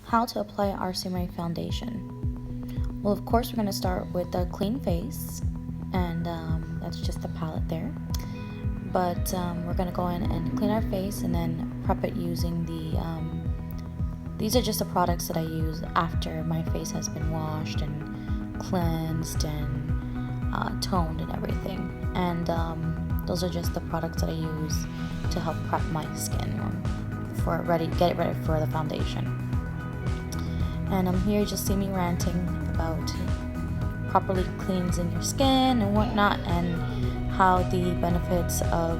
how to apply RCMA foundation. Well, of course, we're going to start with a clean face, and that's just the palette there. But we're going to go in and clean our face and then prep it using these are just the products that I use after my face has been washed and cleansed and toned and everything. And those are just the products that I use to help prep my skin for get it ready for the foundation. And here you just see me ranting about properly cleansing your skin and whatnot, and how the benefits of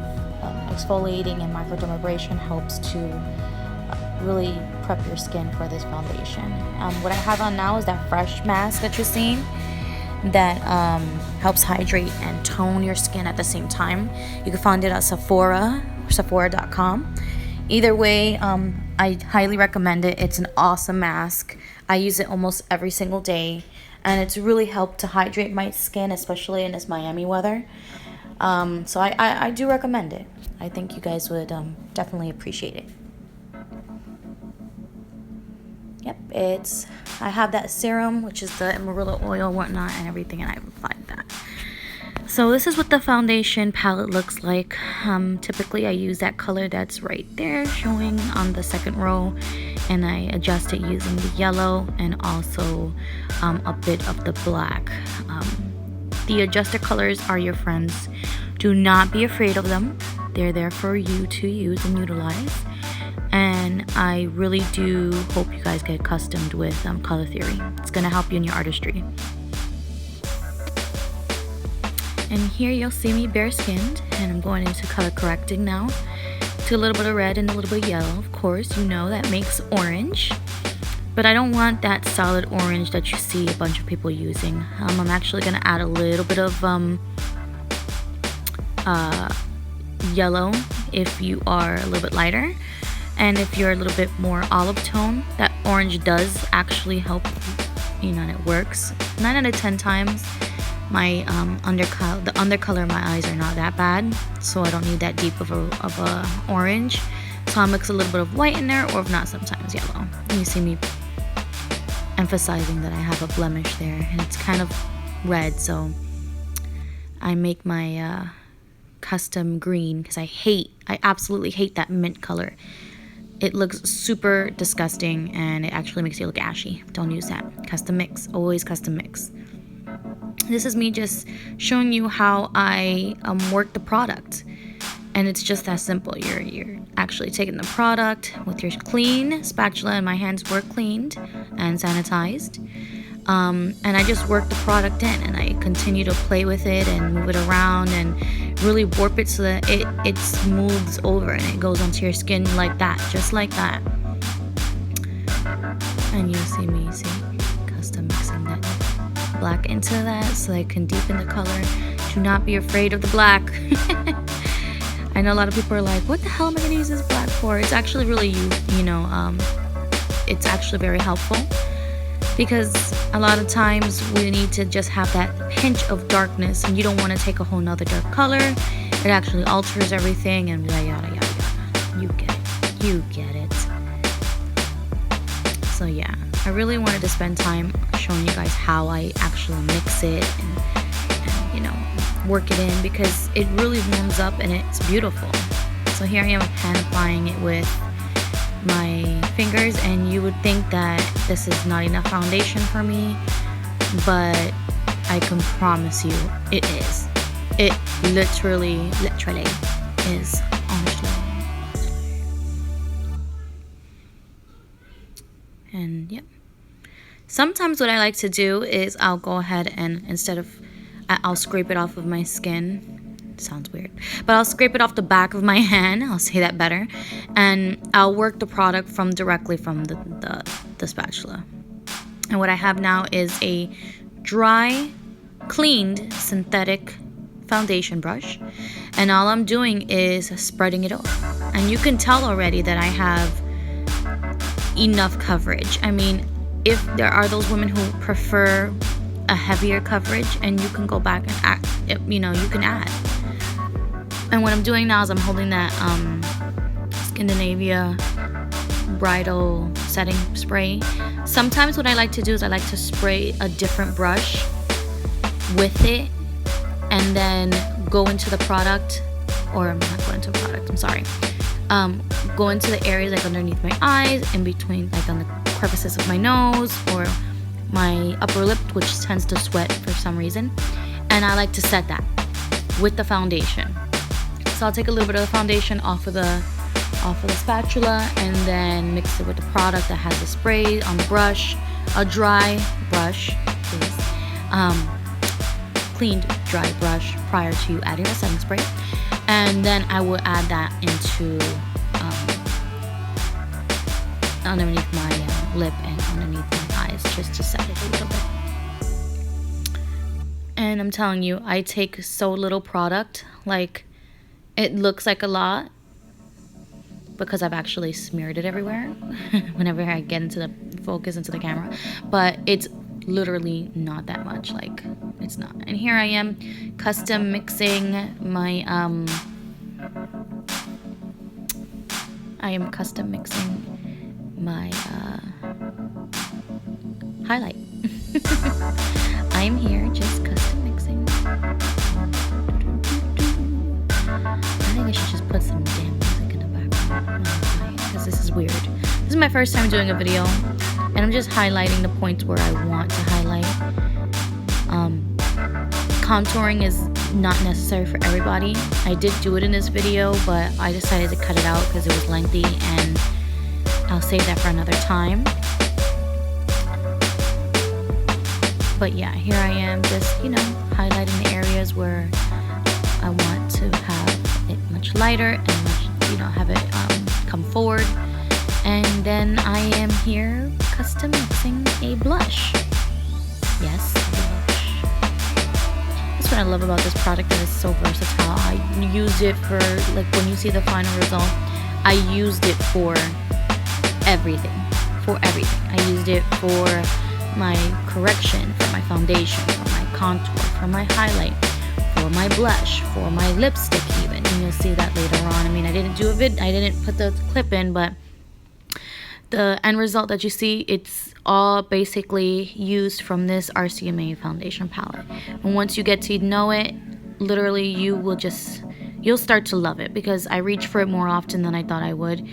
exfoliating and microdermabrasion helps to really prep your skin for this foundation. What I have on now is that fresh mask that you're seeing that helps hydrate and tone your skin at the same time. You can find it at Sephora or Sephora.com. Either way, I highly recommend it. It's an awesome mask. I use it almost every single day, and it's really helped to hydrate my skin, especially in this Miami weather. So I do recommend it. I think you guys would definitely appreciate it. Yep, I have that serum, which is the Marula oil, whatnot, and everything, and I've applied that. So this is what the foundation palette looks like. Typically I use that color that's right there showing on the second row, and I adjust it using the yellow and also a bit of the black. The adjuster colors are your friends. Do not be afraid of them. They're there for you to use and utilize. And I really do hope you guys get accustomed with color theory. It's going to help you in your artistry. And here you'll see me bare skinned, and I'm going into color correcting now to a little bit of red and a little bit of yellow. Of course, you know that makes orange, but I don't want that solid orange that you see a bunch of people using. I'm actually going to add a little bit of yellow if you are a little bit lighter, and if you're a little bit more olive tone, that orange does actually help, and it works 9 out of 10 times. My the undercolor of my eyes are not that bad, so I don't need that deep of a orange. So I'll mix a little bit of white in there, or if not, sometimes yellow. And you see me emphasizing that I have a blemish there, and it's kind of red, so I make my custom green because I absolutely hate that mint color. It looks super disgusting, and it actually makes you look ashy. Don't use that. Custom mix, always custom mix. This is me just showing you how I work the product, and it's just that simple. You're actually taking the product with your clean spatula, and my hands were cleaned and sanitized, and I just work the product in, and I continue to play with it and move it around and really warp it so that it smooths over and it goes onto your skin like that, just like that. And you see me custom mixing that black into that so I can deepen the color. Do not be afraid of the black. I know a lot of people are like, what the hell am I going to use this black for? It's actually really it's actually very helpful, because a lot of times we need to just have that pinch of darkness, and you don't want to take a whole nother dark color. It actually alters everything, and yada yada yada. You get it. So yeah, I really wanted to spend time showing you guys how I actually mix it and work it in, because it really warms up and it's beautiful. So here I am hand applying it with my fingers, and you would think that this is not enough foundation for me, but I can promise you it is. It literally is, honestly. And yep. Sometimes what I like to do is I'll go ahead and I'll scrape it off of my skin. Sounds weird, but I'll scrape it off the back of my hand. I'll say that better. And I'll work the product directly from the spatula. And what I have now is a dry, cleaned synthetic foundation brush. And all I'm doing is spreading it over. And you can tell already that I have enough coverage. I mean, if there are those women who prefer a heavier coverage, and you can go back and you can add. And what I'm doing now is I'm holding that Scandinavia bridal setting spray. Sometimes what I like to do is I like to spray a different brush with it and then go into the product, or I'm not going into the product, I'm sorry. Go into the areas like underneath my eyes, in between, like on the crevices of my nose or my upper lip, which tends to sweat for some reason. And I like to set that with the foundation. So I'll take a little bit of the foundation off of the spatula and then mix it with the product that has the spray on the brush, a dry brush, please. Cleaned dry brush prior to adding the setting spray, and then I will add that into underneath my lip and underneath my eyes, just to set it a little bit. And I'm telling you, I take so little product, like it looks like a lot because I've actually smeared it everywhere whenever I get into the focus into the camera, but it's literally not that much, like it's not. And here I am custom mixing my highlight. I am here just custom mixing. I think I should just put some damn music in the background because this is weird. This is my first time doing a video, and I'm just highlighting the points where I want to highlight. Contouring is not necessary for everybody. I did do it in this video, but I decided to cut it out because it was lengthy, and I'll save that for another time. But yeah, here I am just, you know, highlighting the areas where I want to have it much lighter and much, you know, have it come forward. And then I am here custom mixing a blush. Yes, a blush. That's what I love about this product, that it's so versatile. I used it for, like, when you see the final result, I used it for everything. I used it for my correction, for my foundation, for my contour, for my highlight, for my blush, for my lipstick even. And you'll see that later on. I mean, I didn't put the clip in, but the end result that you see, it's all basically used from this RCMA foundation palette. And once you get to know it, literally you'll start to love it, because I reach for it more often than I thought I would.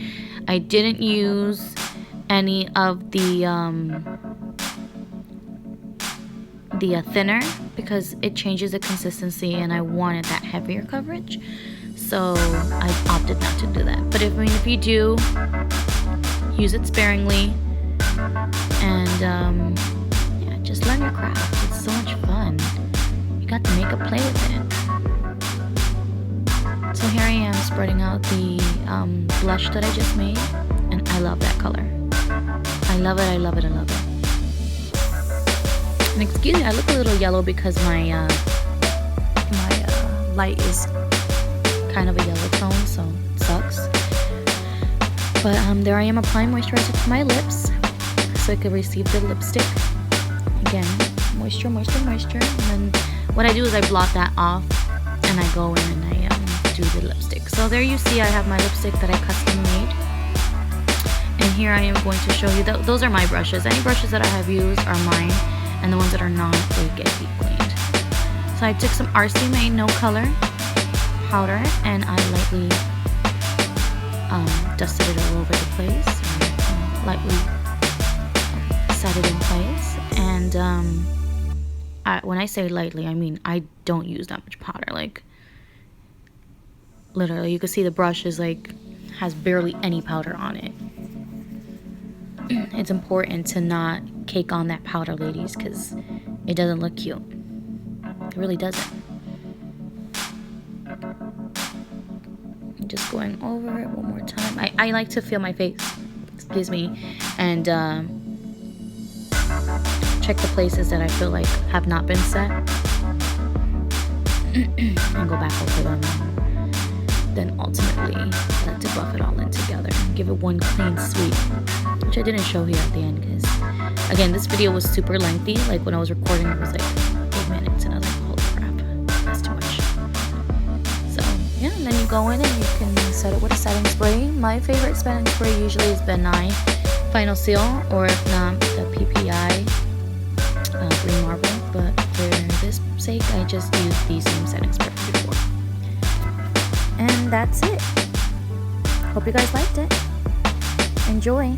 I didn't use any of the thinner because it changes the consistency and I wanted that heavier coverage, so I opted not to do that. But if you do, use it sparingly, and yeah, just learn your craft. It's so much fun. You got the makeup, play with it. So here I am spreading out the blush that I just made, and I love that color. I love it. And excuse me, I look a little yellow because my light is kind of a yellow tone, so it sucks. But there I am applying moisturizer to my lips so I could receive the lipstick. Again, moisture. And then what I do is I blot that off and I go in and I do the lipstick. So there you see I have my lipstick that I custom made. And here I am going to show you, those are my brushes. Any brushes that I have used are mine, and the ones that are not, they get deep cleaned. So I took some RCMA No Color powder and I lightly dusted it all over the place, lightly set it in place. And when I say lightly, I mean I don't use that much powder. Like, literally, you can see the brush is like has barely any powder on it. It's important to not cake on that powder, ladies, because it doesn't look cute. It really doesn't. I'm just going over it one more time. I like to feel my face, excuse me, and check the places that I feel like have not been set and go back over them. Then ultimately, I like to buff it all in together. Give it one clean sweep, which I didn't show here at the end because, again, this video was super lengthy. Like, when I was recording, it was like 8 minutes, and I was like, holy crap, that's too much. So yeah, and then you go in and you can set it with a setting spray. My favorite setting spray usually is Benign Final Seal, or if not, the PPI Green Marble. But for this sake, I just use the same setting spray before. And that's it. Hope you guys liked it. Enjoy.